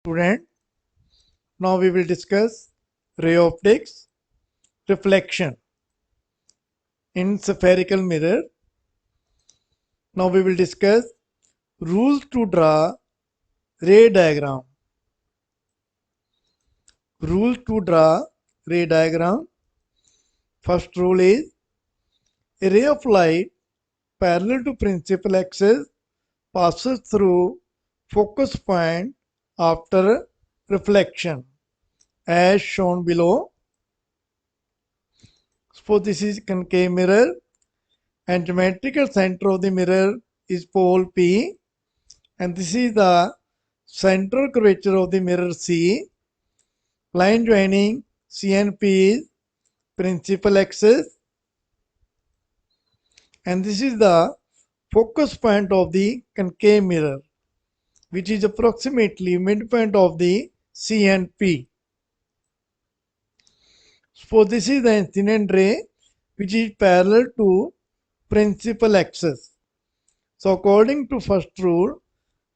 Student, now we will discuss ray optics, reflection in spherical mirror. Now we will discuss rules to draw ray diagram. Rules to draw ray diagram. First rule is a ray of light parallel to principal axis passes through focus point after reflection as shown below. Suppose this is concave mirror and geometrical center of the mirror is pole P, and this is the central curvature of the mirror C. Line joining C and P is principal axis, and this is the focus point of the concave mirror, which is approximately midpoint of the C and P. So this is the incident ray which is parallel to principal axis. So according to first rule,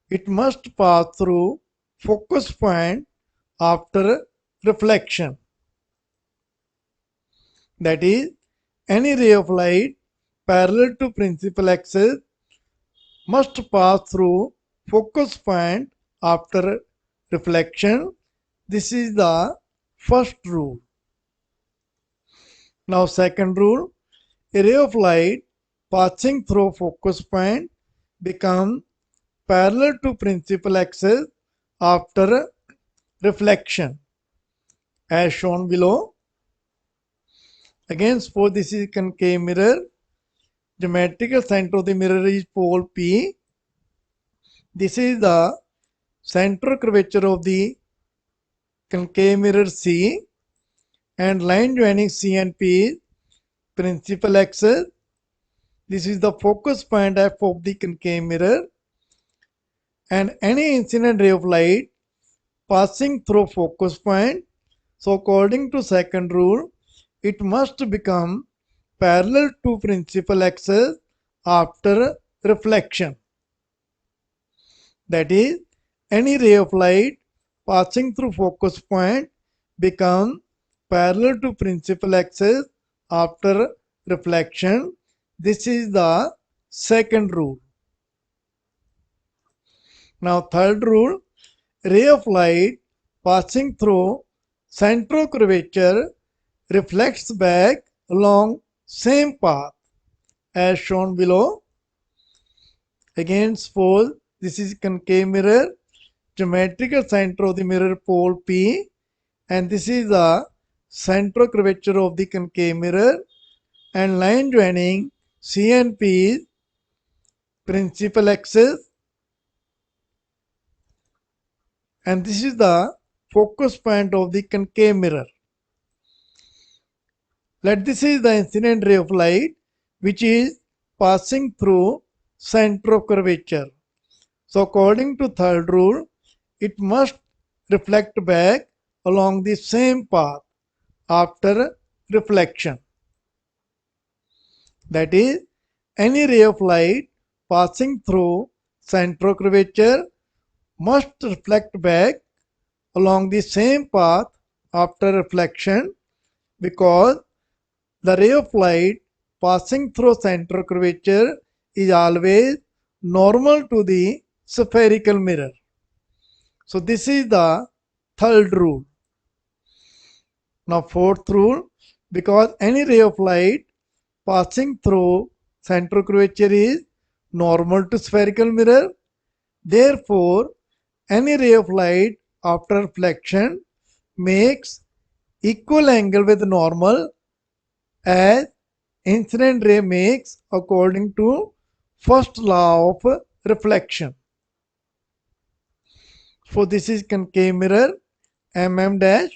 it must pass through focus point after reflection. That is, any ray of light parallel to principal axis must pass through focus point after reflection. This is the first rule. Now second rule, a ray of light passing through focus point becomes parallel to principal axis after reflection as shown below. Again, suppose this is concave mirror. Geometrical center of the mirror is pole P. This is the central curvature of the concave mirror C, and line joining C and P is principal axis. This is the focus point F of the concave mirror, and any incident ray of light passing through focus point. So according to second rule, it must become parallel to principal axis after reflection. That is, any ray of light passing through focus point becomes parallel to principal axis after reflection. This is the second rule. Now third rule, ray of light passing through central curvature reflects back along same path as shown below. Again, suppose this is concave mirror, geometrical center of the mirror pole P, and this is the central curvature of the concave mirror, and line joining C and P is principal axis, and this is the focus point of the concave mirror. Let this is the incident ray of light which is passing through center of curvature. So according to third rule, it must reflect back along the same path after reflection. That is, any ray of light passing through center of curvature must reflect back along the same path after reflection, because the ray of light passing through center of curvature is always normal to the spherical mirror. So this is the third rule. Now fourth rule, because any ray of light passing through center of curvature is normal to spherical mirror, therefore any ray of light after reflection makes equal angle with normal as incident ray makes according to first law of reflection. So this is concave mirror mm dash,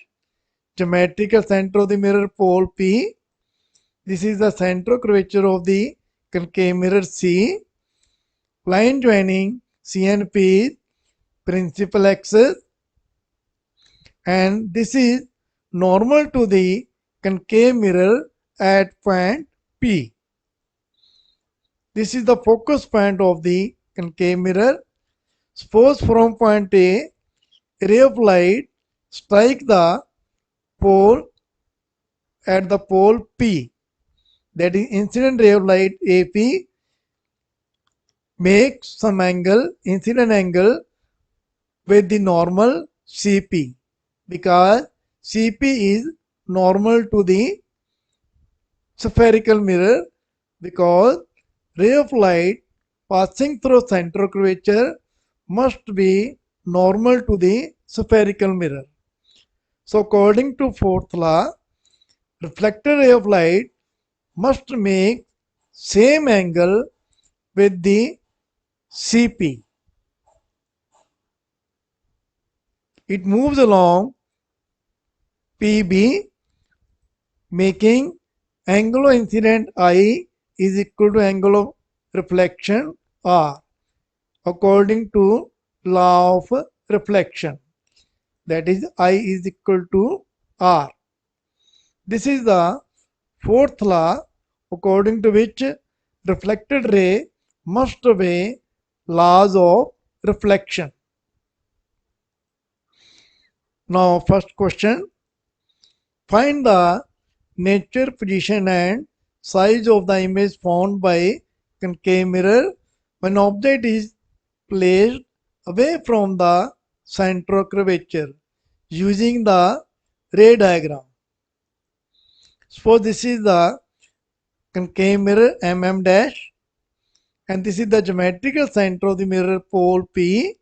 geometrical center of the mirror pole P. This is the central curvature of the concave mirror C. Line joining C and P is principal axis, and this is normal to the concave mirror at point P. This is the focus point of the concave mirror. Suppose from point A, a ray of light strike the pole at the pole P, that is incident ray of light AP, makes some angle, incident angle with the normal CP, because CP is normal to the spherical mirror, because ray of light passing through center of curvature must be normal to the spherical mirror. So according to fourth law, reflected ray of light must make same angle with the CP. It moves along PB, making angle of incident I is equal to angle of reflection R, according to law of reflection, that is I is equal to R. This is the fourth law, according to which reflected ray must obey laws of reflection. Now first question, find the nature, position and size of the image found by concave mirror when object is placed away from the center of curvature using the ray diagram. Suppose this is the concave mirror mm dash, and this is the geometrical center of the mirror pole P,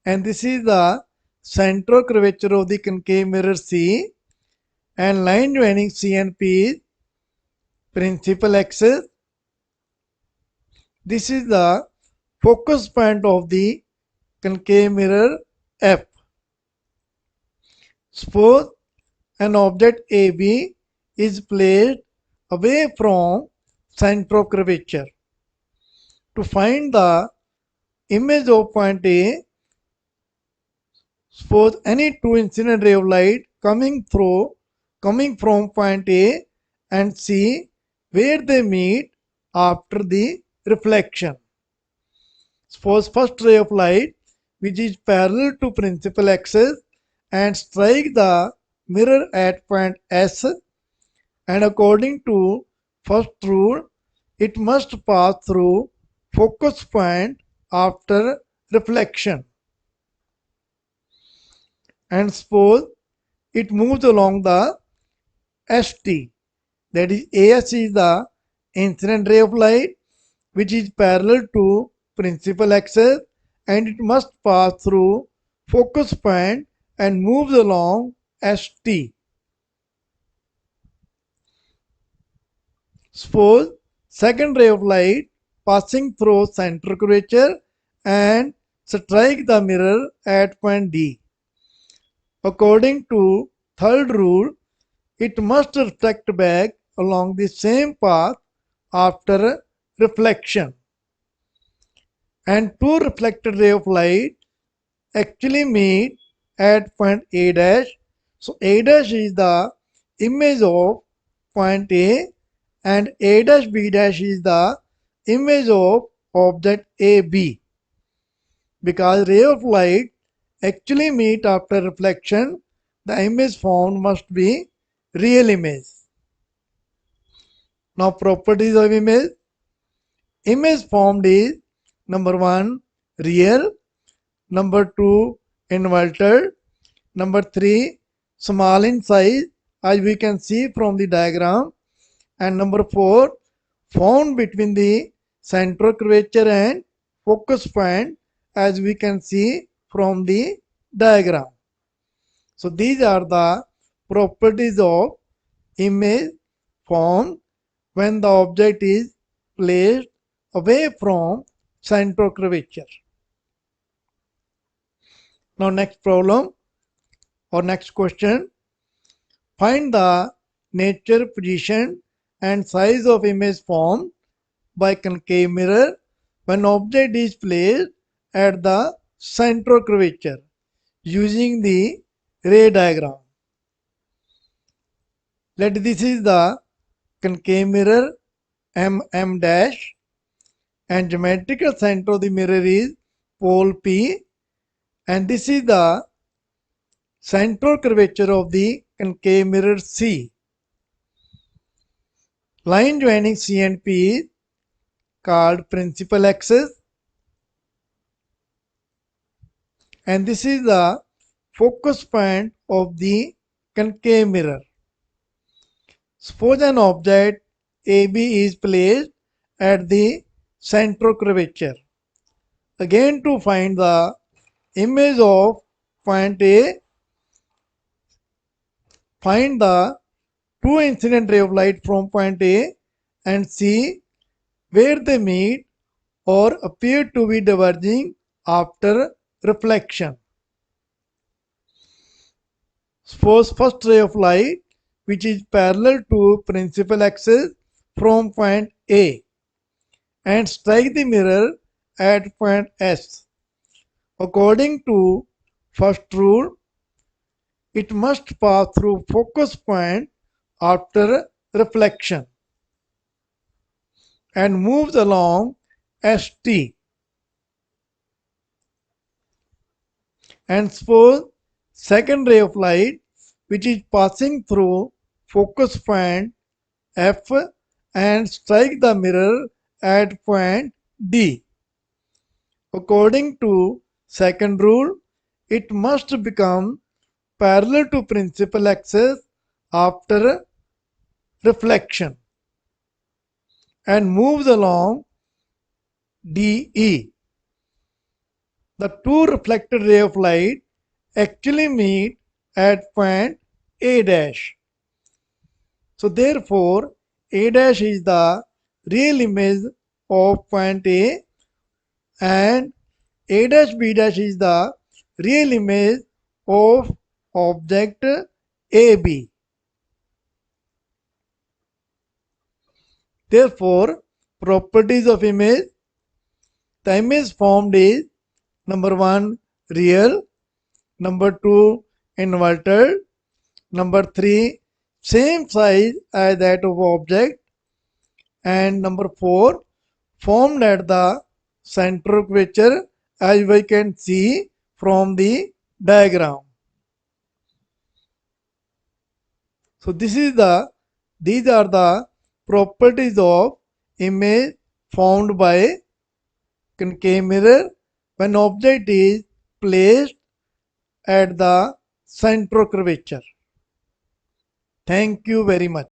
and this is the center of curvature of the concave mirror C, and line joining C and P is principal axis. This is the focus point of the concave mirror F. Suppose an object AB is placed away from center of curvature. To find the image of point A, suppose any two incident ray of light coming from point A and C, where they meet after the reflection. Suppose first ray of light, which is parallel to principal axis, and strike the mirror at point S, and according to first rule, it must pass through focus point after reflection. And suppose it moves along the ST, that is AS is the incident ray of light which is parallel to principal axis, and it must pass through focus point and moves along ST. Suppose second ray of light passing through center curvature and strike the mirror at point D. According to third rule, it must reflect back along the same path after reflection. And two reflected ray of light actually meet at point A dash. So A dash is the image of point A, and A dash B dash is the image of object AB. Because ray of light actually meet after reflection, the image found must be real image. Now properties of image. Image formed is number 1 real, number 2 inverted, number 3 small in size as we can see from the diagram, and number 4 found between the center of curvature and focus point as we can see from the diagram. So these are the properties of image formed when the object is placed away from center of curvature. Now next problem or next question. Find the nature, position and size of image formed by concave mirror when object is placed at the center of curvature using the ray diagram. This is the concave mirror MM dash, and geometrical center of the mirror is pole P, and this is the central curvature of the concave mirror C. Line joining C and P is called principal axis, and this is the focus point of the concave mirror. Suppose an object AB is placed at the central curvature. Again, to find the image of point A, find the two incident ray of light from point A and see where they meet or appear to be diverging after reflection. Suppose first ray of light, which is parallel to principal axis from point A, and strike the mirror at point S. According to first rule, it must pass through focus point after reflection and moves along ST. And suppose second ray of light, which is passing through focus point F and strike the mirror at point D. According to second rule, it must become parallel to principal axis after reflection and moves along DE. The two reflected rays of light actually meet at point A dash. So therefore, A dash is the real image of point A and A dash B dash is the real image of object AB. Therefore, properties of image. The image formed is number 1 real, number 2 inverted, number 3 same size as that of object, and number 4 formed at the center curvature as we can see from the diagram. So these are the properties of image formed by concave mirror when object is placed at the central curvature. Thank you very much.